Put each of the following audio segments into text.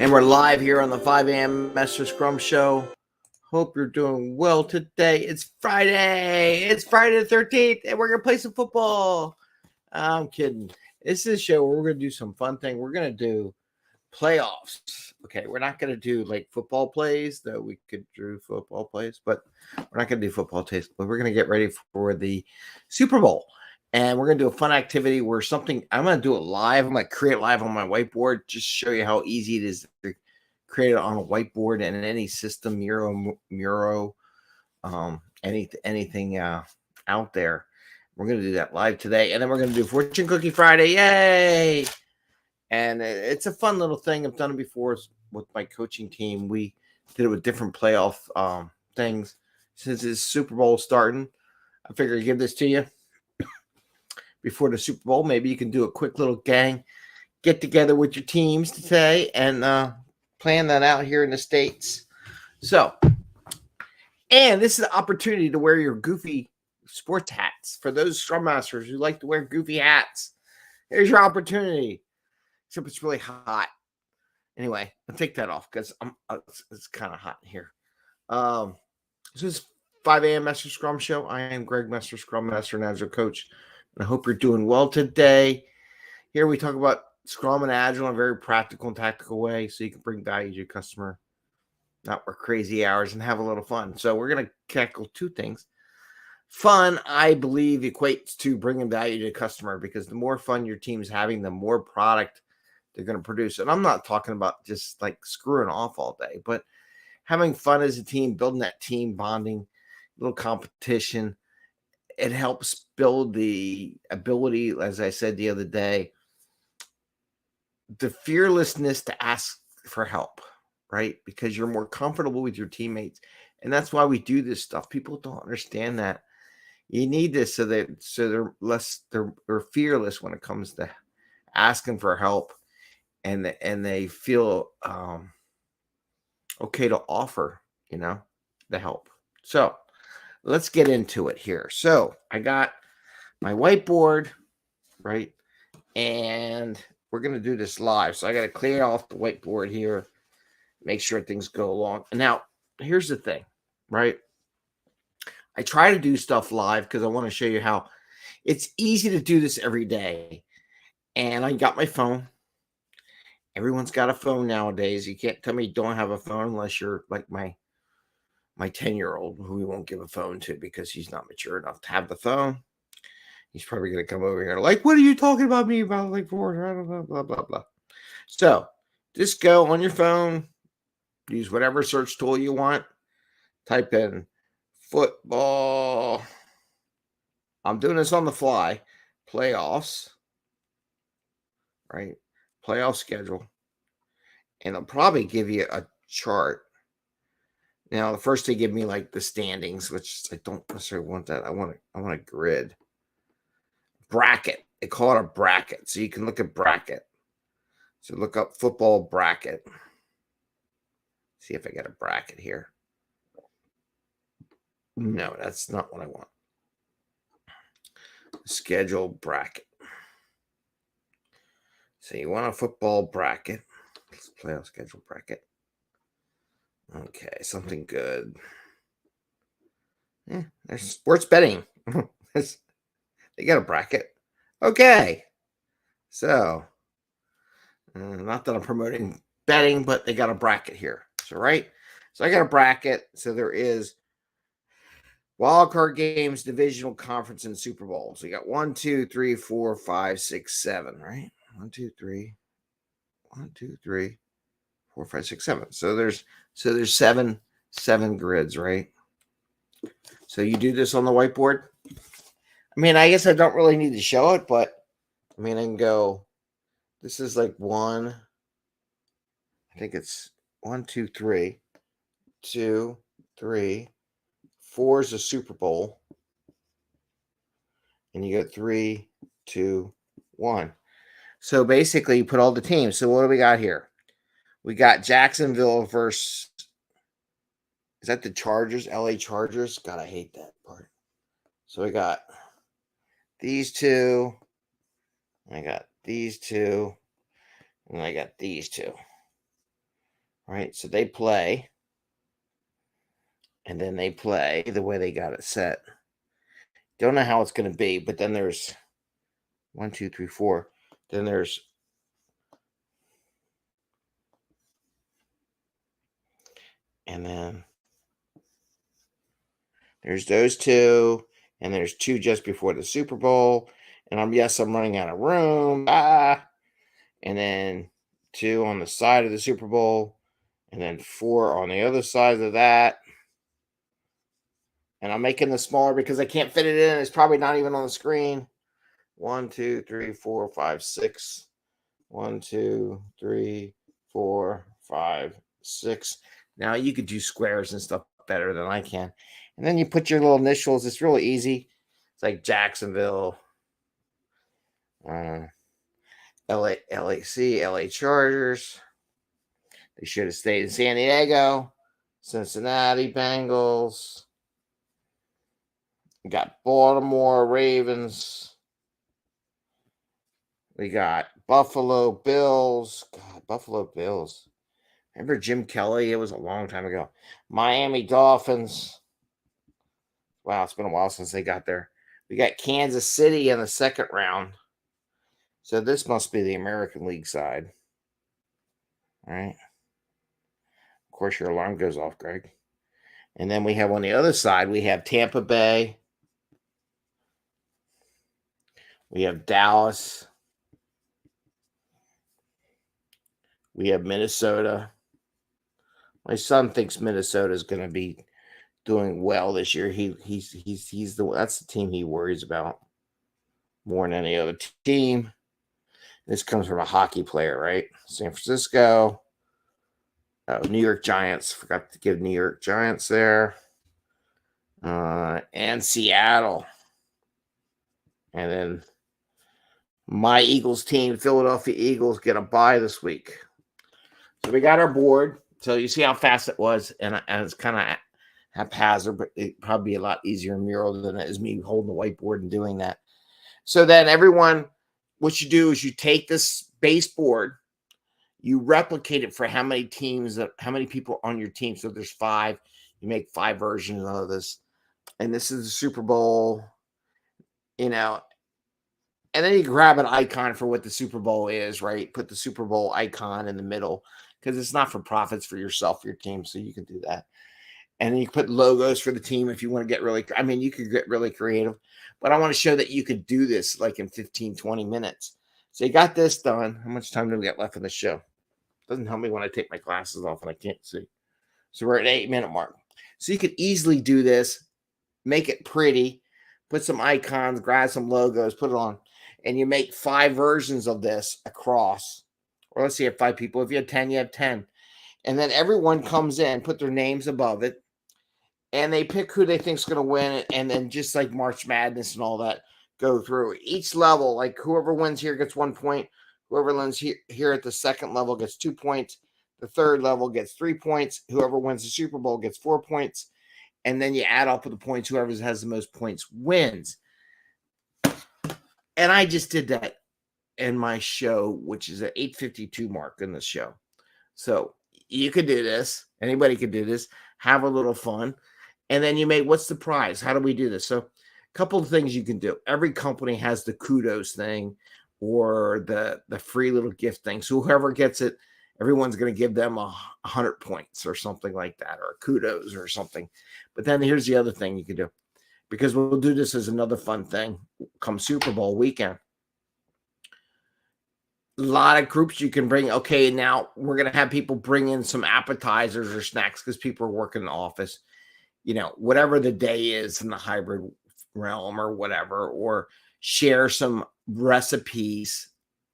And we're live here on the 5 a.m. Mester Scrum Show. Hope you're doing well today. It's Friday. It's Friday the 13th, and we're going to play some football. I'm kidding. This is a show where we're going to do some fun thing. We're going to do playoffs. Okay, we're not going to do like football plays, though we could do football plays, but we're not going to do football plays. But we're going to get ready for the Super Bowl. And we're going to do a fun activity where I'm going to do it live. I'm going to create it live on my whiteboard, just show you how easy it is to create it on a whiteboard and in any system, Miro, anything out there. We're going to do that live today. And then we're going to do Fortune Cookie Friday. Yay! And it's a fun little thing. I've done it before with my coaching team. We did it with different playoff things. Since it's Super Bowl starting, I figured I'd give this to you before the Super Bowl. Maybe you can do a quick little gang get together with your teams today and plan that out here in the States. So, and this is an opportunity to wear your goofy sports hats. For those Scrum Masters who like to wear goofy hats, here's your opportunity. Except it's really hot. Anyway, I'll take that off because it's kind of hot here. This is 5 a.m. Mester Scrum Show. I am Greg Mester, Scrum Master and Agile Coach. I hope you're doing well today. Here we talk about Scrum and Agile in a very practical and tactical way so you can bring value to your customer, not work crazy hours, and have a little fun. So we're going to tackle two things. Fun, I believe, equates to bringing value to the customer because the more fun your team's having, the more product they're going to produce. And I'm not talking about just like screwing off all day, but having fun as a team, building that team bonding, little competition. It helps build the ability, as I said the other day, the fearlessness to ask for help, right? Because you're more comfortable with your teammates. And that's why we do this stuff. People don't understand that. You need this so they're fearless when it comes to asking for help and they feel okay to offer, the help. So let's get into it here. So I got my whiteboard, right? And we're going to do this live. So I got to clear off the whiteboard here, make sure things go along. And now here's the thing, right? I try to do stuff live because I want to show you how it's easy to do this every day. And I got my phone. Everyone's got a phone nowadays. You can't tell me you don't have a phone unless you're like my 10-year-old who we won't give a phone to because he's not mature enough to have the phone. He's probably going to come over here like, what are you talking about me about? Like, blah, blah, blah, blah, blah. So just go on your phone, use whatever search tool you want, type in football. I'm doing this on the fly. Playoffs, right? Playoff schedule. And it'll probably give you a chart. Now, the first they give me like the standings, which I don't necessarily want that. I want a grid. Bracket. They call it a bracket. So you can look at bracket. So look up football bracket. See if I get a bracket here. No, that's not what I want. Schedule bracket. So you want a football bracket. Let's play out schedule bracket. Okay, something good. There's sports betting. They got a bracket. Okay. So, not that I'm promoting betting, but they got a bracket here. So, right? So I got a bracket. So there is wildcard games, divisional conference, and Super Bowl. So you got 1, 2, 3, 4, 5, 6, 7, right? 1, 2, 3, 4, 5, 6, 7. So there's seven grids, right? So you do this on the whiteboard. I mean, I guess I don't really need to show it, but I mean, I can go. This is like 1. I think it's 1, 2, 3, 2, 3, 4 is a Super Bowl, and you go 3, 2, 1. So basically, you put all the teams. So what do we got here? We got Jacksonville versus, is that the Chargers? LA Chargers? God, I hate that part. So we got these two. I got these two. And I got these two. right? So they play, and then they play the way they got it set. Don't know how it's going to be, but then there's 1, 2, 3, 4. Then there's and then there's those two, and there's two just before the Super Bowl. And I'm running out of room. And then two on the side of the Super Bowl, and then 4 on the other side of that. And I'm making this smaller because I can't fit it in. It's probably not even on the screen. 1, 2, 3, 4, 5, 6. 1, 2, 3, 4, 5, 6. Now you could do squares and stuff better than I can. And then you put your little initials. It's really easy. It's like Jacksonville, LA Chargers. They should have stayed in San Diego. Cincinnati Bengals. We got Baltimore Ravens. We got Buffalo Bills. God, Buffalo Bills. Remember Jim Kelly? It was a long time ago. Miami Dolphins. Wow, it's been a while since they got there. We got Kansas City in the second round. So this must be the American League side. All right. Of course, your alarm goes off, Greg. And then we have on the other side, we have Tampa Bay. We have Dallas. We have Minnesota. My son thinks Minnesota is going to be doing well this year. That's the team he worries about more than any other team. This comes from a hockey player, right? San Francisco. New York Giants. Forgot to give New York Giants there. And Seattle. And then my Eagles team, Philadelphia Eagles, get a bye this week. So we got our board. So you see how fast it was. And it's kind of haphazard, but it'd probably be a lot easier in Mural than it is me holding the whiteboard and doing that. So then everyone, what you do is you take this baseboard, you replicate it for how many people on your team. So there's 5. You make 5 versions of this. And this is the Super Bowl, and then you grab an icon for what the Super Bowl is, right? Put the Super Bowl icon in the middle because it's not for profits for yourself, your team. So you can do that. And then you can put logos for the team if you want to get you could get really creative. But I want to show that you could do this like in 15, 20 minutes. So you got this done. How much time do we got left in the show? Doesn't help me when I take my glasses off and I can't see. So we're at 8-minute mark. So you could easily do this, make it pretty, put some icons, grab some logos, put it on, and you make 5 versions of this across. Or let's say you have 5 people. If you have 10, you have 10. And then everyone comes in, put their names above it, and they pick who they think is going to win it. And then just like March Madness and all that, go through each level. Like whoever wins here gets 1 point. Whoever wins here at the second level gets 2 points. The third level gets 3 points. Whoever wins the Super Bowl gets 4 points. And then you add up the points. Whoever has the most points wins. And I just did that in my show, which is at 8:52 mark in the show. So you could do this. Anybody could do this. Have a little fun. And then you make, what's the prize? How do we do this? So a couple of things you can do. Every company has the kudos thing or the free little gift thing. So whoever gets it, everyone's going to give them 100 points or something like that, or kudos or something. But then here's the other thing you can do, because we'll do this as another fun thing come Super Bowl weekend. A lot of groups you can bring. Okay, now we're going to have people bring in some appetizers or snacks because people are working in the office. Whatever the day is in the hybrid realm or whatever, or share some recipes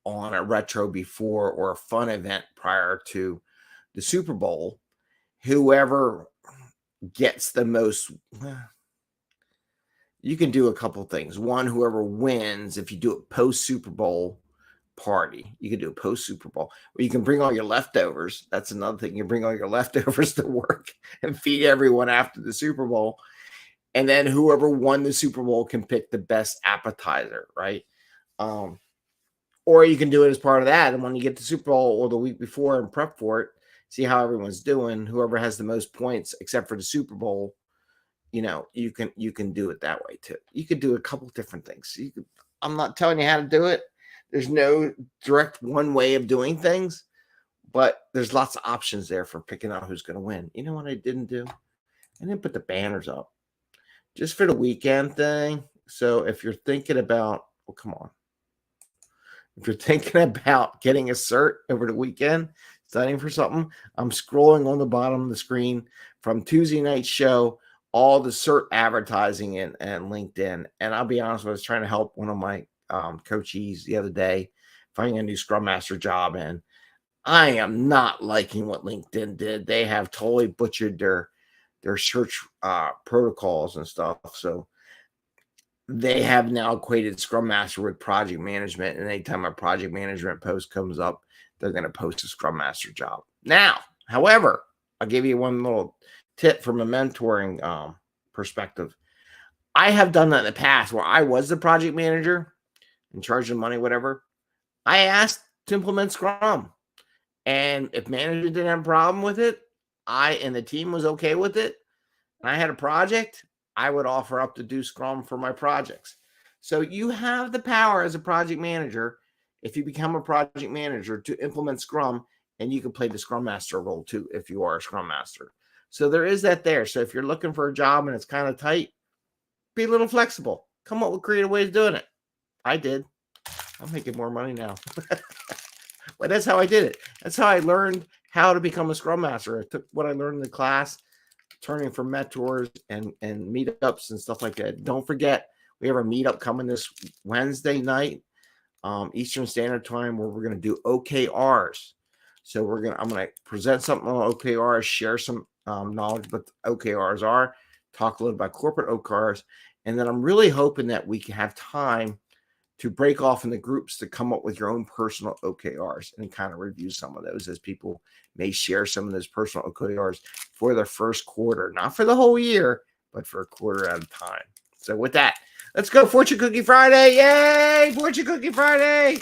on a retro before or a fun event prior to the Super Bowl. Whoever gets the most, you can do a couple things. One, whoever wins, if you do it post Super Bowl party, you can do a post Super Bowl, or you can bring all your leftovers. That's another thing. You bring all your leftovers to work and feed everyone after the Super Bowl. And then whoever won the Super Bowl can pick the best appetizer, right? Or you can do it as part of that. And when you get to Super Bowl or the week before and prep for it, see how everyone's doing. Whoever has the most points, except for the Super Bowl, you can do it that way too. You could do a couple different things. I'm not telling you how to do it. There's no direct one way of doing things, but there's lots of options there for picking out who's going to win. You know what I didn't do? I didn't put the banners up just for the weekend thing. So if you're thinking about, well, come on. If you're thinking about getting a cert over the weekend, studying for something, I'm scrolling on the bottom of the screen from Tuesday night's show, all the cert advertising and LinkedIn. And I'll be honest, I was trying to help one of my coachees the other day finding a new Scrum Master job. And I am not liking what LinkedIn did. They have totally butchered their search protocols and stuff. So they have now equated Scrum Master with project management. And anytime a project management post comes up, they're going to post a Scrum Master job. Now, however, I'll give you one little tip from a mentoring perspective. I have done that in the past where I was the project manager in charge of money, whatever. I asked to implement Scrum. And if management didn't have a problem with it, and the team was okay with it, and I had a project, I would offer up to do Scrum for my projects. So you have the power as a project manager, if you become a project manager, to implement Scrum, and you can play the Scrum Master role too if you are a Scrum Master. So there is that there. So if you're looking for a job and it's kind of tight, be a little flexible. Come up with creative ways of doing it. I did. I'm making more money now. But that's how I did it. That's how I learned how to become a Scrum Master. I took what I learned in the class, turning from mentors and meetups and stuff like that. Don't forget, we have a meetup coming this Wednesday night, Eastern Standard Time, where we're going to do OKRs. So I'm going to present something on OKRs, share some knowledge what OKRs are, talk a little about corporate OKRs, and then I'm really hoping that we can have time to break off in the groups to come up with your own personal OKRs and kind of review some of those, as people may share some of those personal OKRs for their first quarter, not for the whole year, but for a quarter at a time. So with that, let's go Fortune Cookie Friday. Yay! Fortune Cookie Friday.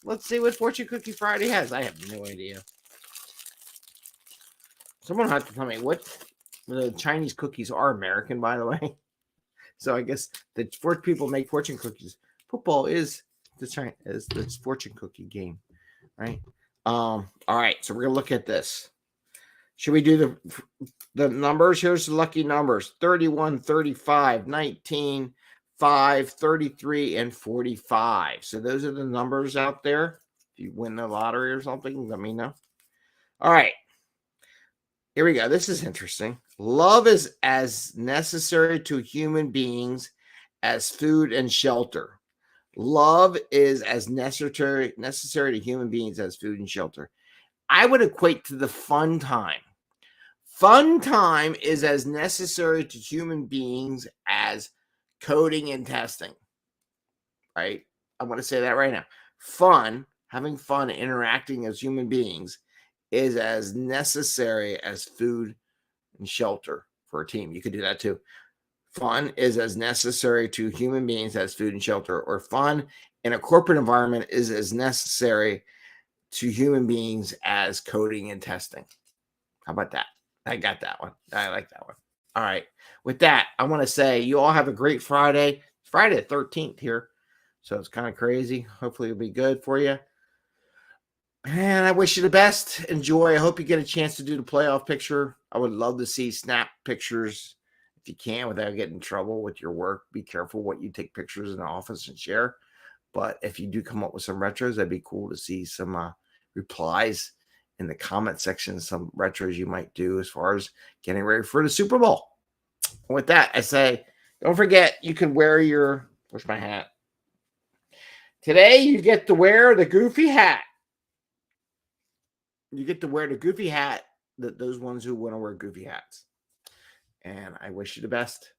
Let's see what Fortune Cookie Friday has. I have no idea. Someone has to tell me what the Chinese cookies are. American, by the way. So I guess the people make fortune cookies. Football is the fortune cookie game, right? All right, so we're gonna look at this. Should we do the numbers? Here's the lucky numbers: 31, 35, 19, 5, 33, and 45. So those are the numbers out there. If you win the lottery or something, let me know. All right, here we go. This is interesting. Love is as necessary to human beings as food and shelter. Love is as necessary to human beings as food and shelter. I would equate to the fun time. Fun time is as necessary to human beings as coding and testing, right? I want to say that right now. Having fun, interacting as human beings is as necessary as food and shelter for a team. You could do that too. Fun is as necessary to human beings as food and shelter, or fun in a corporate environment is as necessary to human beings as coding and testing. How about that? I got that one. I like that one. All right. With that, I want to say you all have a great Friday. It's Friday the 13th here, so it's kind of crazy. Hopefully it'll be good for you. And I wish you the best. Enjoy. I hope you get a chance to do the playoff picture. I would love to see snap pictures if you can without getting in trouble with your work. Be careful what you take pictures in the office and share. But if you do come up with some retros, that'd be cool to see some replies in the comment section, some retros you might do as far as getting ready for the Super Bowl. And with that, I say, don't forget, you can wear where's my hat? Today, you get to wear the goofy hat. You get to wear the goofy hat, those ones who want to wear goofy hats. And I wish you the best.